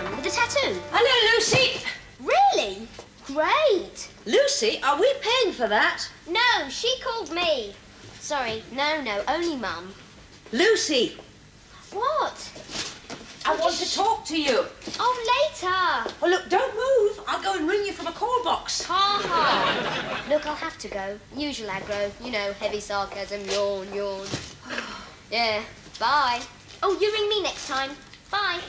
one with a tattoo. Hello, Lucy. Really? Great. Lucy, are we paying for that? No, she called me. Sorry, no, only Mum. Lucy, What? I want to talk to you. Oh, later. Well, look, don't move. I'll go and ring you from a call box. Ha ha. Look, I'll have to go. Usual aggro. You know, heavy sarcasm, yawn. Yeah, bye. Oh, you ring me next time. Bye.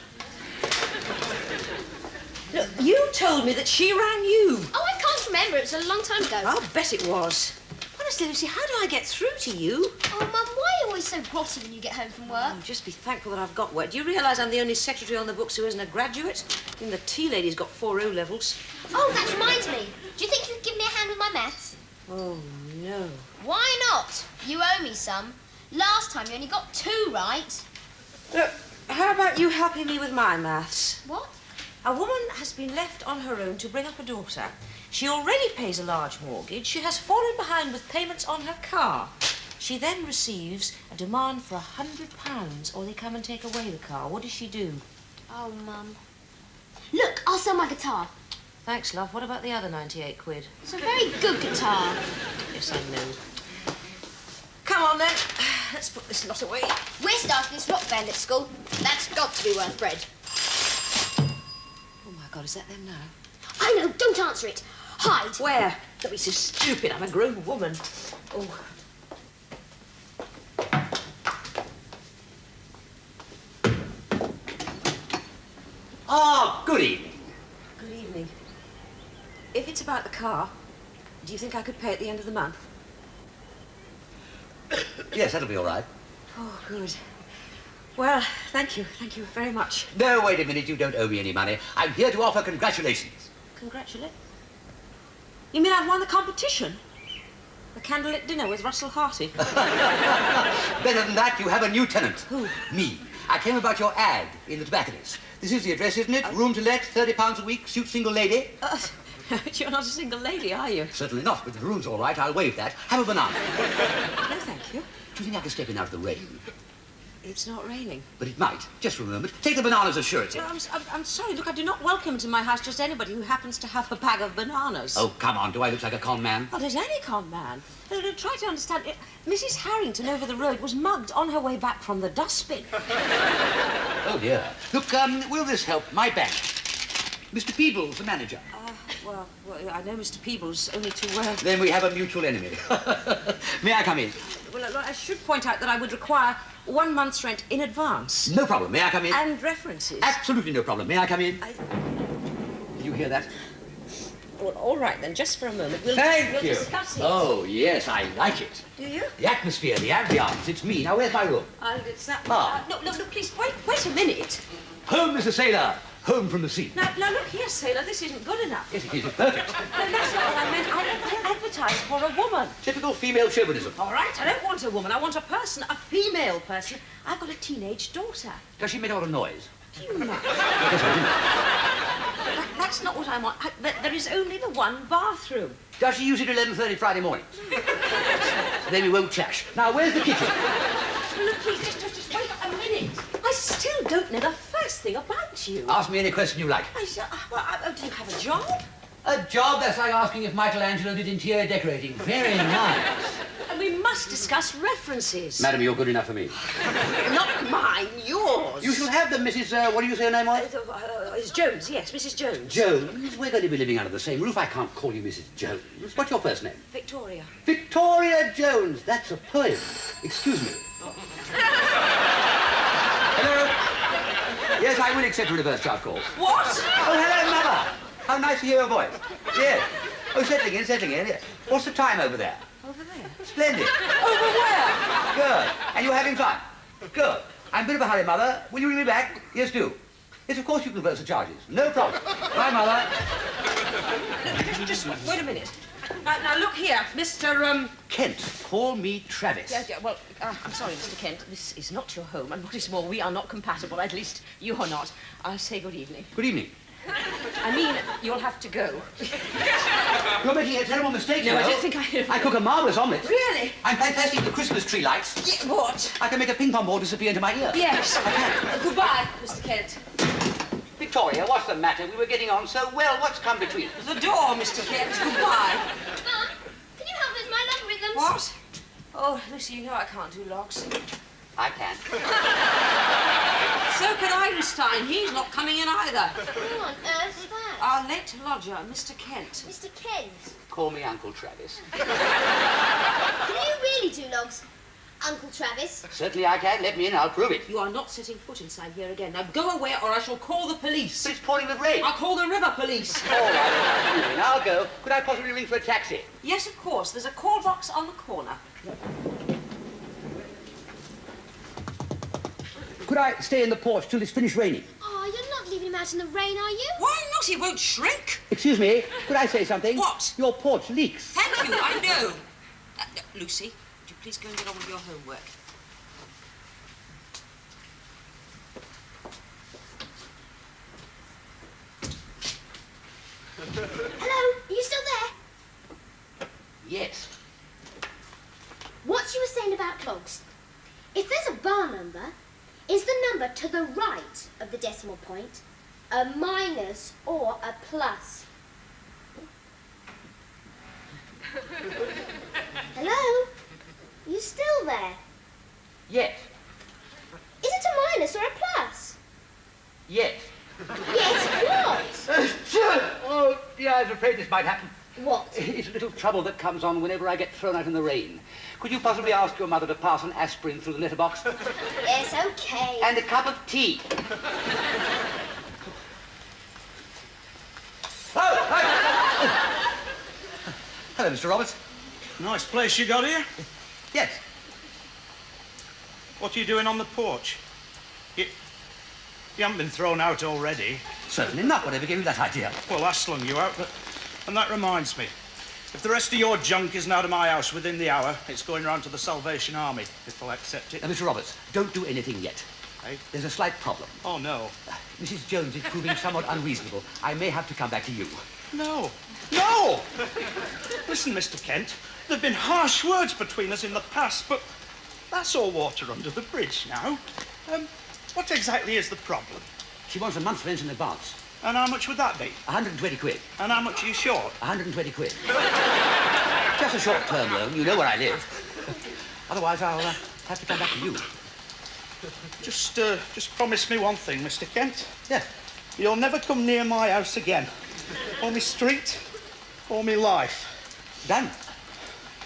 Look, you told me that she rang you. Oh, I can't remember. It was a long time ago. I'll bet it was. Honestly, Lucy, how do I get through to you? Oh, Mum, why are you always so grotty when you get home from work? Oh, just be thankful that I've got work. Do you realise I'm the only secretary on the books who isn't a graduate? Even the tea lady's got 4 O-levels. Oh, that reminds me. Do you think you could give me a hand with my maths? Oh, no. Why not? You owe me some. Last time you only got 2 right. Look, how about you helping me with my maths? What? A woman has been left on her own to bring up a daughter. She already pays a large mortgage. She has fallen behind with payments on her car. She then receives a demand for £100 or they come and take away the car. What does she do? Oh, Mum. Look, I'll sell my guitar. Thanks, love. What about the other 98 quid? It's a very good guitar. Yes, I know. Come on, then. Let's put this lot away. We're starting this rock band at school. That's got to be worth bread. Oh, my God, is that them now? I know, don't answer it. Hide. Where? Don't be so stupid. I'm a grown woman. Oh. Ah, good evening. Good evening. If it's about the car, do you think I could pay at the end of the month? Yes, that'll be all right. Oh, good. Well, thank you very much. No, wait a minute, you don't owe me any money. I'm here to offer congratulations. Congratulate? You mean I've won the competition? The candlelit dinner with Russell Harty? Better than that, you have a new tenant. Who? Me. I came about your ad in the tobacconist. This is the address, isn't it? Room to let, £30 a week, suit single lady. You're not a single lady, are you? Certainly not, but the room's all right. I'll waive that. Have a banana. No, thank you. Do you think I can step in out of the rain? It's not raining. But it might, just for a moment. Take the banana as a surety. No, I'm sorry. Look, I do not welcome into my house just anybody who happens to have a bag of bananas. Oh, come on. Do I look like a con man? Well, there's any con man. Try to understand. Mrs. Harrington over the road was mugged on her way back from the dustbin. Oh, dear. Look, will this help my bank? Mr. Peebles, the manager. Well, I know Mr. Peebles only too well. Then we have a mutual enemy. May I come in? Well, I should point out that I would require 1 month's rent in advance. No problem. May I come in? And references. Absolutely no problem. May I come in? Did you hear that? Well, all right, then, just for a moment. We'll Thank you. discuss it. Oh, yes, I like it. Do you? The atmosphere, the ambiance. It's me. Now, where's my room? It's that... Ah. No, please, wait a minute. Home, Mr. Sailor. Home from the sea. Now, look here, sailor, this isn't good enough. Yes, it is. It's perfect. No, that's not what I meant. I advertise for a woman. Typical female chauvinism. All right, I don't want a woman. I want a person, a female person. I've got a teenage daughter. Does she make a lot of noise? Do you know? Yes, I That's not what I want. There is only the one bathroom. do. Does she use it at 11:30 Friday morning? Then we won't clash. Now, where's the kitchen? Look, please, just wait a minute. I still don't know the first thing about you. Ask me any question you like. Do you have a job? A job? That's like asking if Michelangelo did interior decorating. Very nice. And we must discuss references. Madam, you're good enough for me. Not mine, yours. You shall have them, Mrs. What do you say her name was? It's Jones, yes, Mrs. Jones. Jones? We're going to be living under the same roof. I can't call you Mrs. Jones. What's your first name? Victoria. Victoria Jones. That's a poem. Excuse me. Hello? Yes, I will accept a reverse charge call. What? Oh, hello, Mother. How nice to hear your voice. Yes. Oh, settling in, yes. What's the time over there? Over there. Splendid. Over where? Good. And you're having fun? Good. I'm in a bit of a hurry, Mother. Will you ring me back? Yes, do. Yes, of course you can reverse the charges. No problem. Bye, Mother. Just wait a minute. Now, look here, Mr. Kent, call me Travis. Yeah, well, I'm sorry, Mr. Kent. This is not your home, and what is more, we are not compatible. At least you are not. I'll say good evening. Good evening. I mean, you'll have to go. You're making a terrible mistake, No, you I know. don't think I am. I cook a marvellous omelette. Really? I'm fantastic with Christmas tree lights. Yeah, what? I can make a ping pong ball disappear into my ear. Yes. Goodbye, Mr. Kent. Victoria, what's the matter? We were getting on so well. What's come between us? The door, Mr. Kent. Goodbye. Mum, can you help with my logarithms? What? Oh, Lucy, you know I can't do logs. I can. So can Einstein. He's not coming in either. Who on earth's that? Our late lodger, Mr. Kent. Mr. Kent. Call me Uncle Travis. Can you really do logs, Uncle Travis? Certainly I can. Let me in, I'll prove it. You are not setting foot inside here again. Now go away or I shall call the police. But it's pouring with rain. I'll call the river police. All right, I'll go. Could I possibly ring for a taxi? Yes, of course. There's a call box on the corner. Could I stay in the porch till it's finished raining? Oh, you're not leaving him out in the rain, are you? Why not? He won't shrink. Excuse me, could I say something? What? Your porch leaks. Thank you, I know. Lucy, would you please go and get on with your homework? Hello, are you still there? Yes. What you were saying about logs. If there's a bar number, is the number to the right of the decimal point a minus or a plus? Hello? You still there? Yes. Is it a minus or a plus? Yes. Yes, what? Oh, dear, I was afraid this might happen. What? It's a little trouble that comes on whenever I get thrown out in the rain. Could you possibly ask your mother to pass an aspirin through the letterbox? Yes, okay. And a cup of tea. Hello, Mr. Roberts. Nice place you got here. Yes. What are you doing on the porch? You haven't been thrown out already. Certainly not. Whatever gave you that idea? Well, I slung you out. And that reminds me. If the rest of your junk isn't out of my house within the hour, it's going round to the Salvation Army, if they'll accept it. Now, Mr. Roberts, don't do anything yet. Hey? There's a slight problem. Oh, no. Mrs. Jones is proving somewhat unreasonable. I may have to come back to you. No. No! Listen, Mr. Kent, there have been harsh words between us in the past, but that's all water under the bridge now. What exactly is the problem? She wants a month's rent in advance. And how much would that be? 120 quid. And how much are you short? 120 quid. Just a short-term loan. You know where I live. Otherwise, I'll have to come back to you. Just promise me one thing, Mr. Kent. Yes. You'll never come near my house again. Or my street, or my life. Done.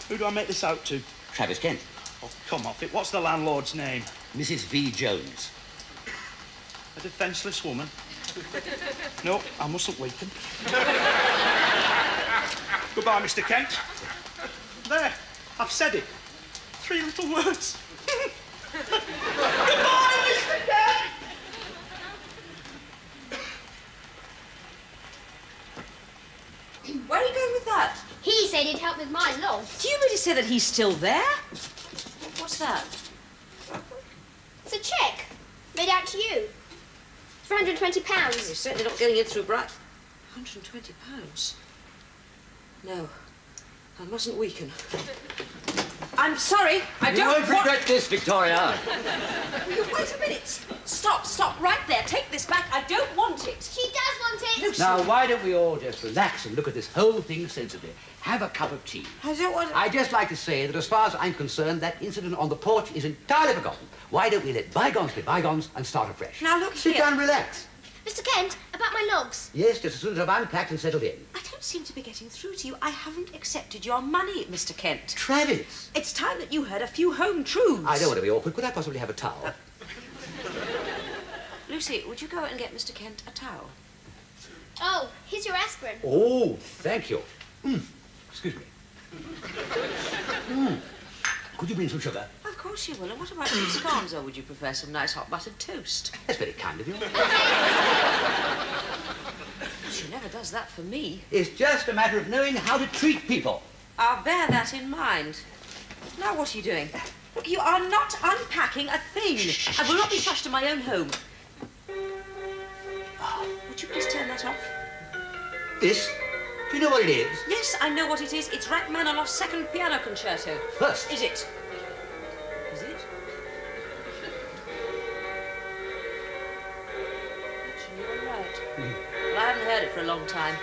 Who do I make this out to? Travis Kent. Oh, come off it. What's the landlord's name? Mrs. V. Jones. A defenceless woman. No, I mustn't weaken. Goodbye, Mr. Kent. There, I've said it. 3 little words. Goodbye, Mr. Kent! Where are you going with that? He said he'd help with my logs. Do you really say that he's still there? What's that? It's a cheque made out to you for £120. You're certainly not getting it through bright. £120. No, I mustn't weaken. I'm sorry, I You don't won't regret this, Victoria. Will you wait a minute? Stop right there. Take this back. I don't want it. She does want it. Lucy. Now, why don't we all just relax and look at this whole thing sensibly? Have a cup of tea. I don't want it. I'd just like to say that as far as I'm concerned, that incident on the porch is entirely forgotten. Why don't we let bygones be bygones and start afresh? Now, look Sit here. down and relax. Mr. Kent, about my logs. Yes, just as soon as I've unpacked and settled in. I don't seem to be getting through to you. I haven't accepted your money, Mr. Kent. Travis. It's time that you heard a few home truths. I don't want to be awkward. Could I possibly have a towel? Lucy, would you go and get Mr. Kent a towel? Oh, here's your aspirin. Oh, thank you. Excuse me. Could you bring some sugar? Of course you will. And what about some scones, or would you prefer some nice hot buttered toast? That's very kind of you. She never does that for me. It's just a matter of knowing how to treat people. I'll bear that in mind. Now, what are you doing? You are not unpacking a thing. I will not be trushed in my own home. Would you please turn that off? This? Do you know what it is? Yes, I know what it is. It's Rachmaninoff's second piano concerto. First. Is it? Is it? Actually, you're right. Well, I haven't heard it for a long time.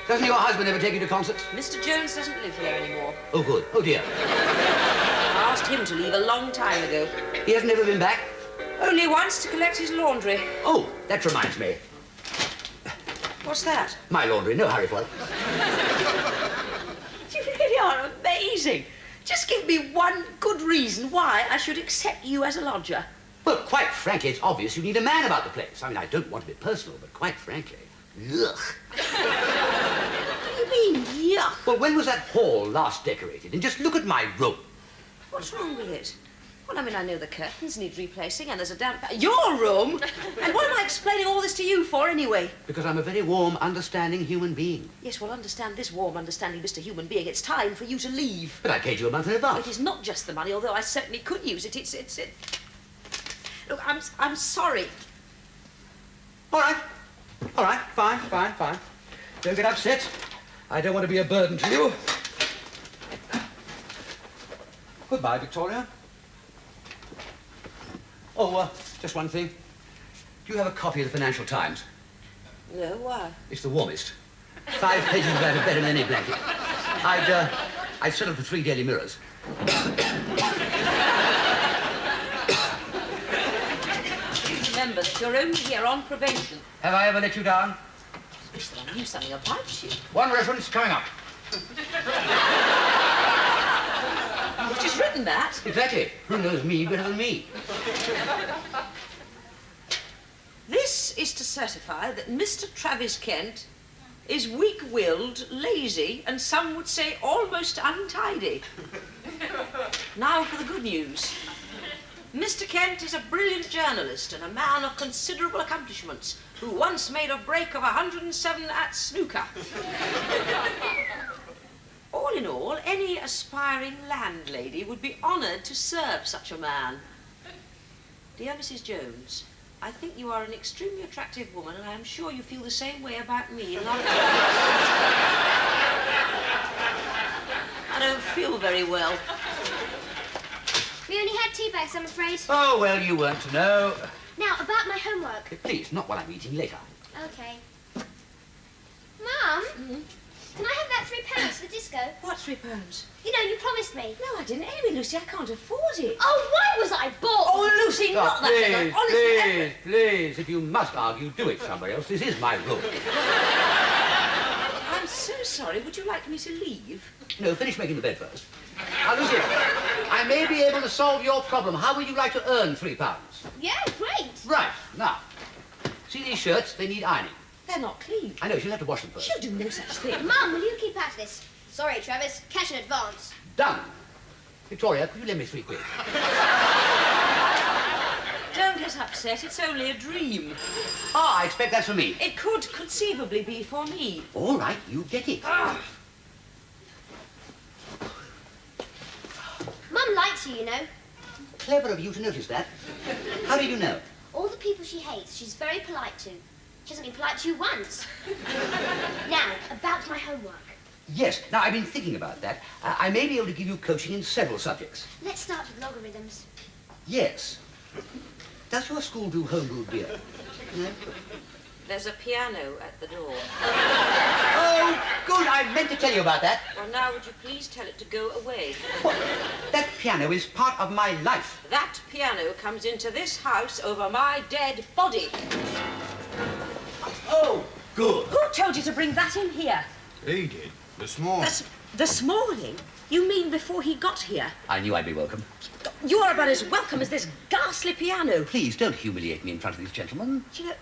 Doesn't your husband ever take you to concerts? Mr. Jones doesn't live here anymore. Oh, good. Oh, dear. I asked him to leave a long time ago. He hasn't ever been back? Only once to collect his laundry. Oh, that reminds me. What's that? My laundry. No hurry for it. You really are amazing. Just give me one good reason why I should accept you as a lodger. Well, quite frankly, it's obvious you need a man about the place. I mean, I don't want to be personal, but quite frankly, ugh. What do you mean, yuck? Well, when was that hall last decorated? And just look at my room. What's wrong with it? Well, I mean, I know the curtains need replacing and there's a damp... Your room? And what am I explaining all this to you for, anyway? Because I'm a very warm, understanding human being. Yes, well, understand this warm, understanding Mr. Human Being. It's time for you to leave. But I paid you a month in advance. It is not just the money, although I certainly could use it. It's... Look, I'm sorry. All right. All right. Fine. Don't get upset. I don't want to be a burden to you. Goodbye, Victoria. Oh, just one thing. Do you have a copy of the Financial Times? No, why? It's the warmest. 5 pages of that are better than any blanket. I'd sell it for 3 Daily Mirrors. Remember that you're only here on probation. Have I ever let you down? I knew something about you. One reference coming up. You've just written that. Exactly. Who knows me better than me? This is to certify that Mr. Travis Kent is weak-willed, lazy, and some would say almost untidy. Now for the good news. Mr. Kent is a brilliant journalist and a man of considerable accomplishments who once made a break of 107 at snooker. All in all, any aspiring landlady would be honoured to serve such a man. Dear Mrs. Jones, I think you are an extremely attractive woman, and I am sure you feel the same way about me. And I don't feel very well. We only had tea bags, I'm afraid. Oh, well, you weren't to know. Now, about my homework. Please, not while I'm eating later. Okay. Mum, can I have that £3 for the disco? What £3? You know, you promised me. No, I didn't. Anyway, Lucy, I can't afford it. Oh, why was I bored? Oh, Lucy, not that thing. Honestly, Please, if you must argue, do it somewhere else. This is my room. I'm so sorry. Would you like me to leave? No, finish making the bed first. Now, Lucy, I may be able to solve your problem. How would you like to earn £3? Yeah, great. Right, now, see these shirts? They need ironing. They're not clean. I know, she'll have to wash them first. She'll do no such thing. Mum, will you keep at this? Sorry, Travis. Cash in advance. Done. Victoria, could you lend me £3? Don't get upset. It's only a dream. Ah, I expect that's for me. It could conceivably be for me. All right, you get it. Mum likes you, you know. Clever of you to notice that. How did you know? All the people she hates, she's very polite to. She hasn't been polite to you once. Now, about my homework. Yes. Now, I've been thinking about that. I may be able to give you coaching in several subjects. Let's start with logarithms. Yes. Does your school do homebrewed beer? No? There's a piano at the door. Oh, good. I meant to tell you about that. Well, now, would you please tell it to go away? What? That piano is part of my life. That piano comes into this house over my dead body. Oh, good. Who told you to bring that in here? He did. This morning. This morning? You mean before he got here? I knew I'd be welcome. You're about as welcome as this ghastly piano. Please, don't humiliate me in front of these gentlemen. Do you know,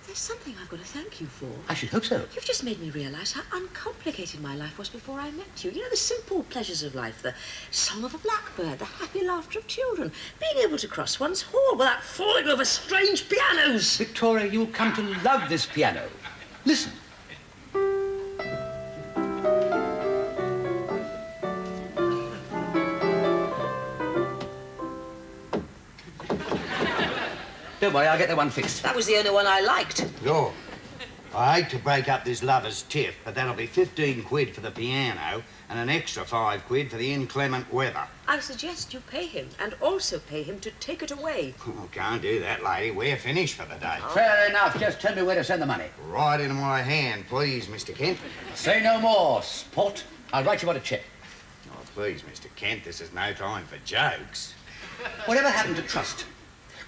there's something I've got to thank you for. I should hope so. You've just made me realise how uncomplicated my life was before I met you. You know, the simple pleasures of life, the song of a blackbird, the happy laughter of children, being able to cross one's hall without falling over strange pianos. Victoria, you'll come to love this piano. Listen. Don't worry, I'll get that one fixed. That was the only one I liked. No. I hate to break up this lover's tiff, but that'll be 15 quid for the piano and an extra 5 quid for the inclement weather. I suggest you pay him, and also pay him to take it away. Oh, can't do that, lady. We're finished for the day. Fair enough. Just tell me where to send the money. Right into my hand, please, Mr. Kent. Say no more, sport. I'll write you out a cheque. Oh, please, Mr. Kent, this is no time for jokes. Whatever happened to trust?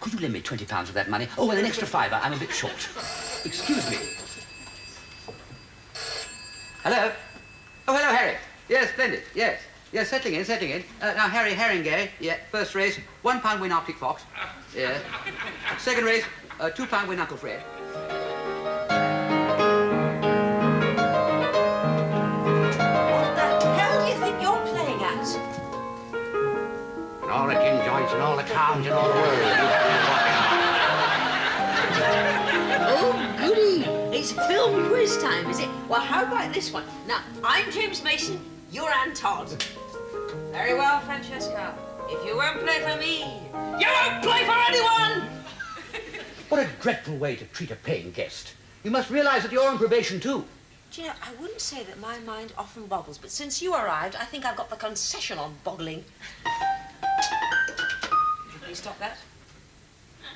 Could you lend me £20 of that money? Oh, and an extra fiver. I'm a bit short. Excuse me. Hello? Oh, hello, Harry. Yes, splendid. Yes. Yes, settling in. Now, Harry Haringey. Yeah, first race, £1 win Arctic Fox. Yeah. Second race, £2 win Uncle Fred. What the hell do you think you're playing at? And all the gin joints and all the towns and all the world. Oh, goody. It's film quiz time, is it? Well, how about this one? Now, I'm James Mason, you're Ann Todd. Very well, Francesca. If you won't play for me, you won't play for anyone! What a dreadful way to treat a paying guest. You must realize that you're on probation, too. Do you know, I wouldn't say that my mind often boggles, but since you arrived, I think I've got the concession on boggling. Would you please stop that?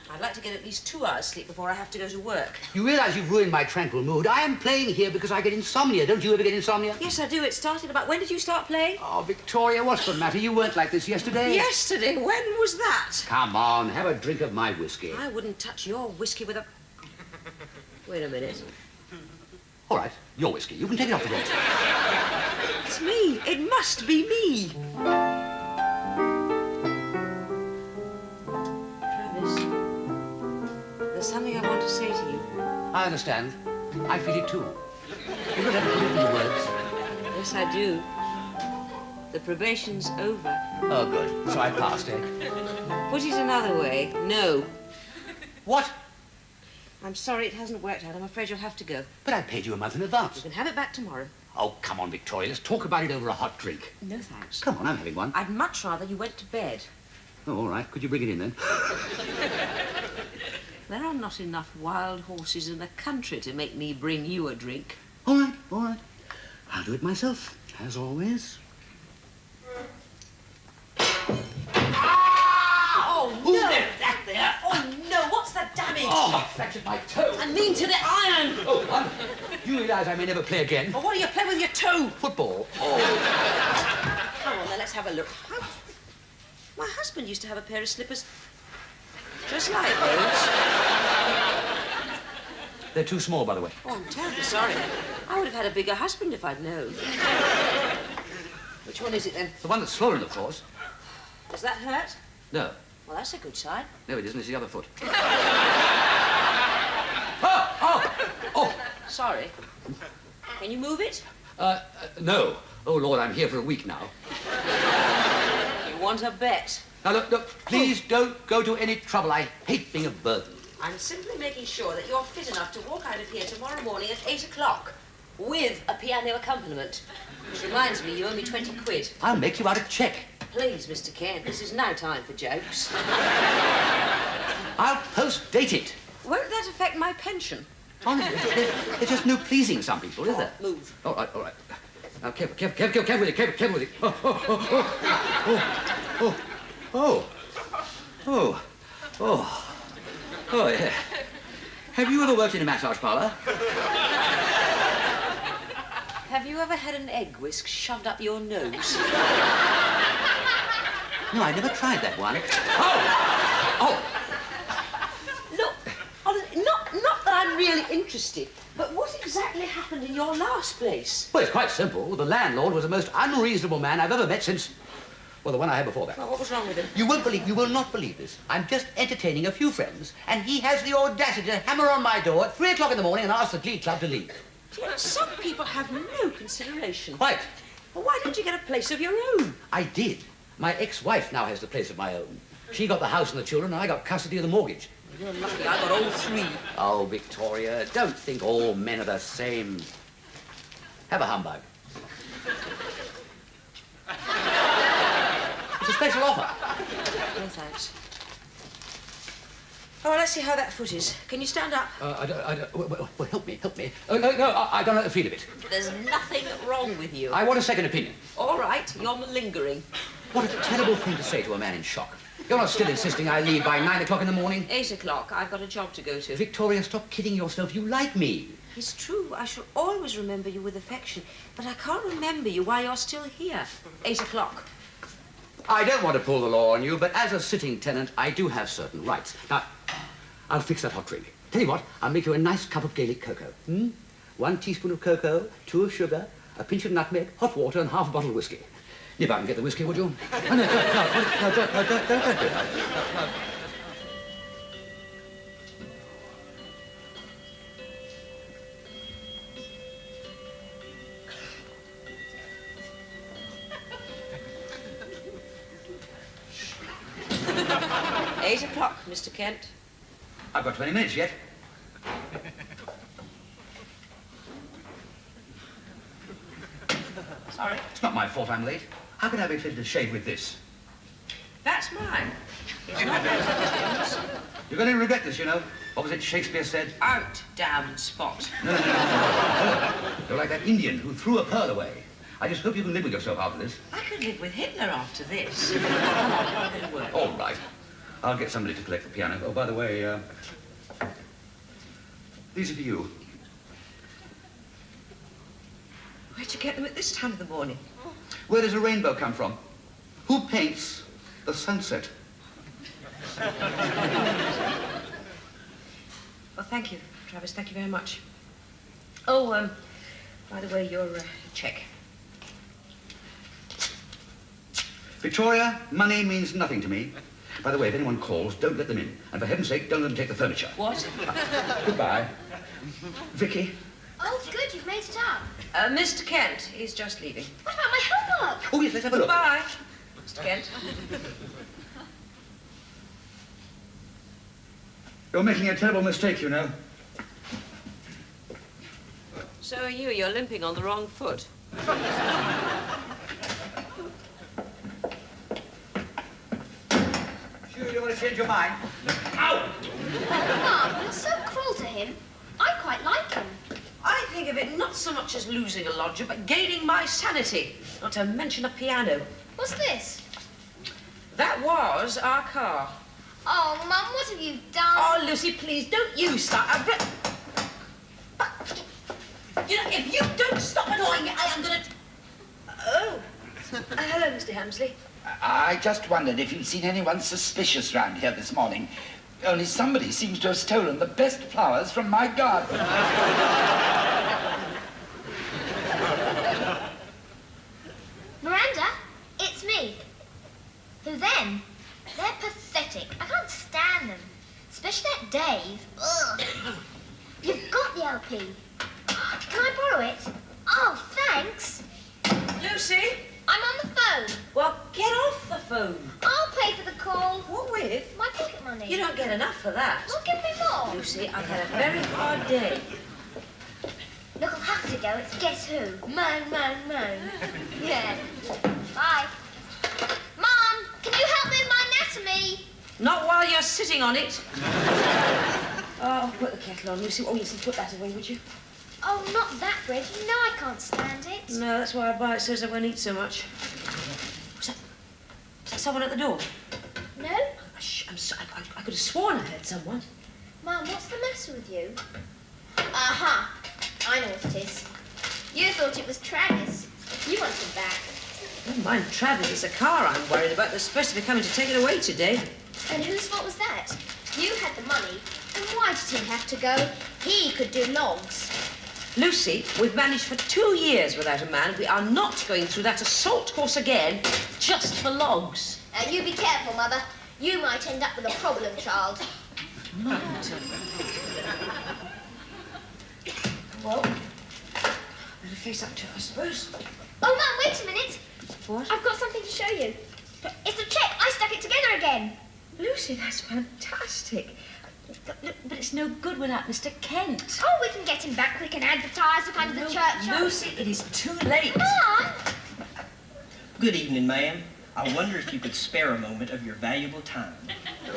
I'd like to get at least 2 hours sleep before I have to go to work. You realize you've ruined my tranquil mood. I am playing here because I get insomnia. Don't you ever get insomnia? Yes, I do. It started about... When did you start playing? Oh, Victoria, what's the matter? You weren't like this yesterday. Yesterday? When was that? Come on, have a drink of my whiskey. I wouldn't touch your whiskey with a... Wait a minute. All right, your whiskey. You can take it off the road. It's me. It must be me. Travis, there's something I want to say to you. I understand. I feel it too. You don't have to put it into words. Yes, I do. The probation's over. Oh, good. So I passed, eh? Put it another way. No. What? I'm sorry it hasn't worked out. I'm afraid you'll have to go. But I paid you a month in You advance. can have it back tomorrow. Oh, come on, Victoria. Let's talk about it over a hot drink. No, thanks. Come on, I'm having one. I'd much rather you went to bed. Oh, all right. Could you bring it in, then? There are not enough wild horses in the country to make me bring you a drink. All right, all right. I'll do it myself, as always. Oh, no! Who's left that there? Oh, no! What's the damage? Oh, I fractured my toe. I mean to the iron! Oh, you realize I may never play again? Well, what do you play with your toe? Football. Oh. Come on, then, let's have a look. My husband used to have a pair of slippers just like those. They're too small, by the way. Oh, I'm terribly sorry. I would have had a bigger husband if I'd known. Which one is it, then? The one that's swollen, of course. Does that hurt? No. Well, that's a good sign. No, it isn't. It's the other foot. Sorry. Can you move it? No. Oh, Lord, I'm here for a week now. You want a bet? Now, look, please don't go to any trouble. I hate being a burden. I'm simply making sure that you're fit enough to walk out of here tomorrow morning at 8 o'clock with a piano accompaniment. Which reminds me, you owe me 20 quid. I'll make you out a cheque. Please, Mr. Kent, this is no time for jokes. I'll post-date it. Won't that affect my pension? Honestly, there's just no pleasing some people, is there? Move. All right, all right. Now, careful with it, careful with it. Oh, yeah. Have you ever worked in a massage parlor? Have you ever had an egg whisk shoved up your nose? No, I never tried that one. Look, not that I'm really interested, but what exactly happened in your last place? Well, it's quite simple. The landlord was the most unreasonable man I've ever met since, well, the one I had before that. Well, what was wrong with him? You will not believe this. I'm just entertaining a few friends, and he has the audacity to hammer on my door at 3 o'clock in the morning and ask the Glee Club to leave. You know, some people have no consideration. Quite. Well, why don't you get a place of your own? I did. My ex-wife now has the place of my own. She got the house and the children, and I got custody of the mortgage. You're lucky I got all 3. Oh, Victoria, don't think all men are the same. Have a humbug. It's a special offer. No, thanks. Oh, well, let's see how that foot is. Can you stand up? Well, help me. No, I don't like the feel of it. There's nothing wrong with you. I want a second opinion. All right, you're malingering. What a terrible thing to say to a man in shock. You're not still insisting I leave by 9 o'clock in the morning? 8 o'clock. I've got a job to go to. Victoria, stop kidding yourself. You like me. It's true. I shall always remember you with affection, but I can't remember you while you're still here. 8 o'clock. I don't want to pull the law on you, but as a sitting tenant, I do have certain rights. Now, I'll fix that hot drink. Tell you what, I'll make you a nice cup of Gaelic cocoa. 1 teaspoon of cocoa, 2 of sugar, a pinch of nutmeg, hot water, and half a bottle of whiskey. Nip out and get the whiskey, would you? No, don't do that. No. 8 o'clock, Mr. Kent. I've got 20 minutes yet. Sorry. It's not my fault I'm late. How can I be fitted to shave with this? That's mine. It's not yours. You're going to regret this, you know. What was it Shakespeare said? Out, damn spot. No. You're like that Indian who threw a pearl away. I just hope you can live with yourself after this. I could live with Hitler after this. Come on, go to work. All right. I'll get somebody to collect the piano. Oh, by the way, these are for you. Where'd you get them at this time of the morning? Where does a rainbow come from? Who paints the sunset? Well, thank you, Travis. Thank you very much. Oh, by the way, your check. Victoria, money means nothing to me. By the way, if anyone calls, don't let them in. And for heaven's sake, don't let them take the furniture. What? Goodbye. Vicky. Oh, good, you've made it up. Mr. Kent is just leaving. What about my homework? Oh, yes, let's have a look. Goodbye, Mr. Kent. You're making a terrible mistake, you know. So are you. You're limping on the wrong foot. Sure you don't want to change your mind? Ow! Mum, you're so cruel to him. I quite like him. I think of it not so much as losing a lodger, but gaining my sanity. Not to mention a piano. What's this? That was our car. Oh, Mum, what have you done? Oh, Lucy, please, don't you start. You know, if you don't stop annoying me, I am going to... Oh. Hello, Mr. Hamsley. I just wondered if you'd seen anyone suspicious round here this morning. Only somebody seems to have stolen the best flowers from my garden. Miranda, it's me. Who then? They're pathetic. I can't stand them. Especially that Dave. Ugh. You've got the LP. Can I borrow it? Oh, thanks. Lucy? I'm on the phone. Well, get off the phone. I'll pay for the call. What with? My pocket money. You don't get enough for that. Well, give me more. Lucy, I've had a very hard day. Look, I'll have to go. It's Guess Who. Man. Yeah. Bye. Mom, can you help me with my anatomy? Not while you're sitting on it. Oh, I'll put the kettle on, Lucy. Oh, yes, and put that away, would you? Oh, not that bread. You know I can't stand it. No, that's why I buy it so I won't eat so much. Was that someone at the door? No? Oh, shh, I could have sworn I heard someone. Mum, what's the matter with you? Aha! I know what it is. You thought it was Travis. You want him back. Never mind, Travis, it's a car I'm worried about. They're supposed to be coming to take it away today. And whose fault was that? You had the money. And why did he have to go? He could do logs. Lucy, we've managed for 2 years without a man. We are not going through that assault course again just for logs. Now, you be careful, Mother. You might end up with a problem child. Might. Well, better face up to it, I suppose. Oh, Mum, wait a minute. What? I've got something to show you. It's a check. I stuck it together again. Lucy, that's fantastic. But it's no good without Mr. Kent. Oh, we can get him back. We can advertise up under the church. Lucy, it is too late. Mum! Good evening, ma'am. I wonder if you could spare a moment of your valuable time.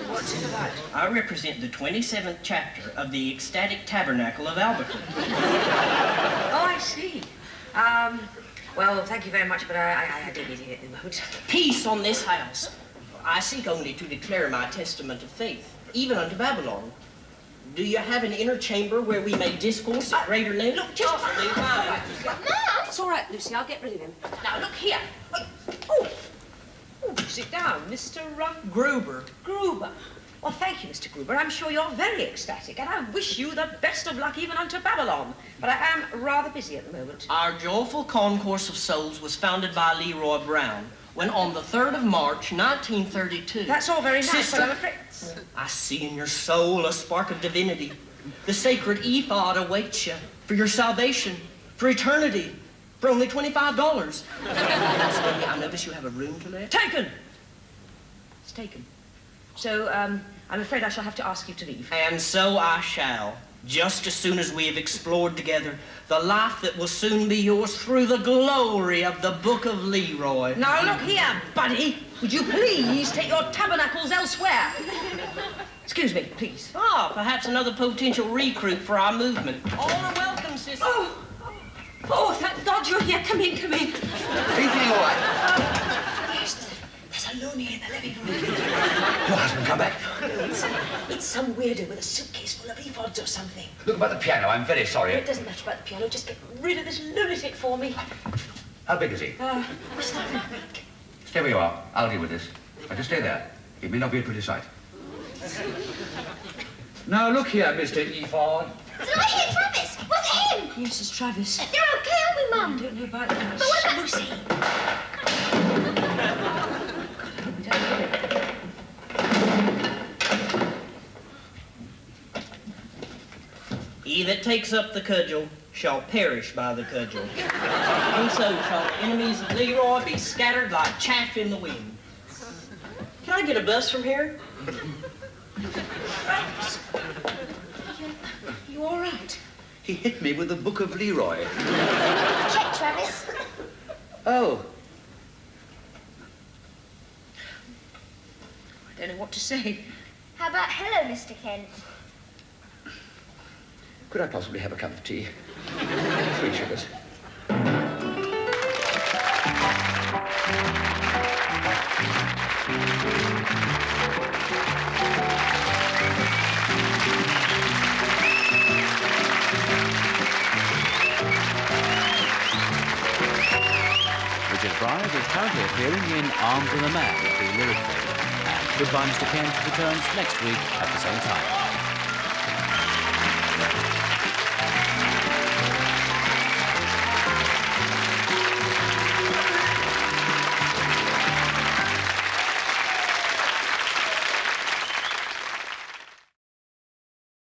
Well, What's it about? I represent the 27th chapter of the Ecstatic Tabernacle of Albuquerque. Oh, I see. Well, thank you very much, but I do need to get in the mood. Peace on this house. I seek only to declare my testament of faith, even unto Babylon. Do you have an inner chamber where we may discourse at greater length? Look, just... Awfully fine. Mum! It's all right, Lucy. I'll get rid of him. Now, look here. Oh, sit down, Mr. Gruber. Gruber. Well, thank you, Mr. Gruber. I'm sure you're very ecstatic, and I wish you the best of luck even unto Babylon. But I am rather busy at the moment. Our joyful concourse of souls was founded by Leroy Brown when on the 3rd of March, 1932... That's all very nice, Sister, but I'm afraid... I see in your soul a spark of divinity. The sacred ephod awaits you for your salvation, for eternity, for only $25. Incidentally, I notice you have a room to let. Taken! It's taken. So, I'm afraid I shall have to ask you to leave. And so I shall, just as soon as we have explored together the life that will soon be yours through the glory of the Book of Leroy. Now, look here, buddy. Would you please take your tabernacles elsewhere? Excuse me, please. Ah, perhaps another potential recruit for our movement. All are welcome, sister. Oh, thank God you're here. Come in, come in. Are you feeling all right? Yes, there's a loony in the living room. Your husband come back? It's some weirdo with a suitcase full of ephods or something. Look about the piano. I'm very sorry. It doesn't matter about the piano. Just get rid of this lunatic for me. How big is he? What's that? Stay where you are. I'll deal with this. Now, just stay there. It may not be a pretty sight. Now, look here, Mr. Ephod. Did I hear Travis? Was it him? Yes, it's Travis. They're okay, aren't we, Mum? I don't know about that. But what about Lucy? We don't hear it. He that takes up the cudgel shall perish by the cudgel. And so shall the enemies of Leroy be scattered like chaff in the wind. Can I get a bus from here? You all right? He hit me with the Book of Leroy. Check, Travis. Oh. I don't know what to say. How about hello, Mr. Kent? Could I possibly have a cup of tea? 3 sugars. Richard Briers is currently appearing in Arms of a Man, the lyric film. And Goodbye, Mr. Kent returns next week at the same time.